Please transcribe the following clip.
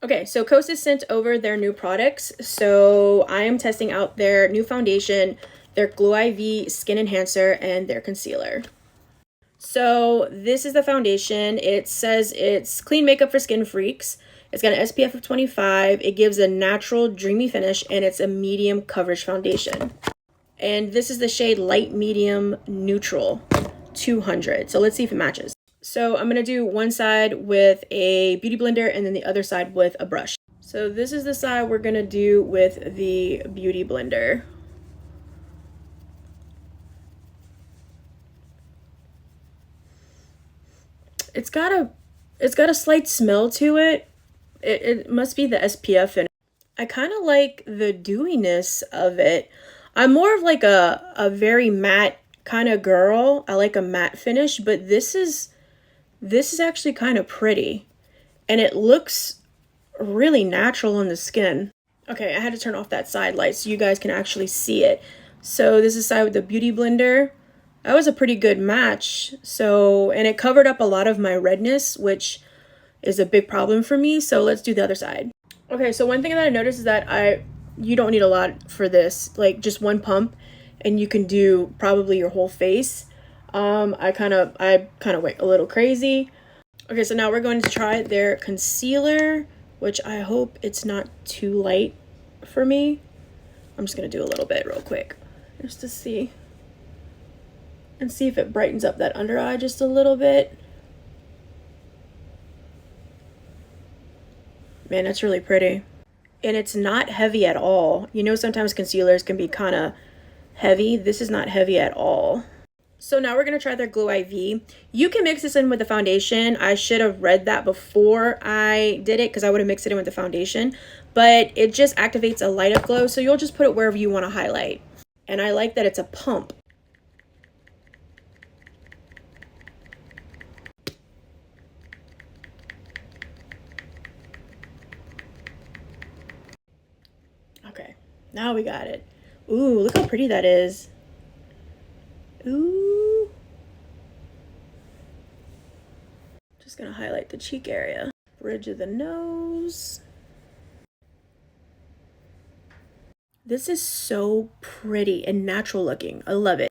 Okay, so Kosas sent over their new products. So I am testing out their new foundation, their Glow IV Skin Enhancer, and their concealer. So this is the foundation. It says it's clean makeup for skin freaks. It's got an SPF of 25. It gives a natural, dreamy finish, and it's a medium coverage foundation. And this is the shade Light Medium Neutral 200. So let's see if it matches. So I'm going to do one side with a beauty blender and then the other side with a brush. So this is the side we're going to do with the beauty blender. It's got a slight smell to it. It must be the SPF in it. I kind of like the dewiness of it. I'm more of like a very matte kind of girl. I like a matte finish, but this is actually kind of pretty. And it looks really natural on the skin. Okay, I had to turn off that side light so you guys can actually see it. So this is the side with the beauty blender. That was a pretty good match. So, and it covered up a lot of my redness, which is a big problem for me. So let's do the other side. Okay, so one thing that I noticed is that you don't need a lot for this, like just one pump and you can do probably your whole face. I kind of went a little crazy. Okay, so now we're going to try their concealer, which I hope it's not too light for me. I'm just gonna do a little bit real quick just to see. And see if it brightens up that under eye just a little bit. Man, that's really pretty. And it's not heavy at all. You know, sometimes concealers can be kind of heavy. This is not heavy at all. So now we're going to try their Glow IV. You can mix this in with the foundation. I should have read that before I did it because I would have mixed it in with the foundation. But it just activates a light up glow. So you'll just put it wherever you want to highlight. And I like that it's a pump. Okay, now we got it. Ooh, look how pretty that is. Ooh. Just gonna highlight the cheek area. Bridge of the nose. This is so pretty and natural looking. I love it.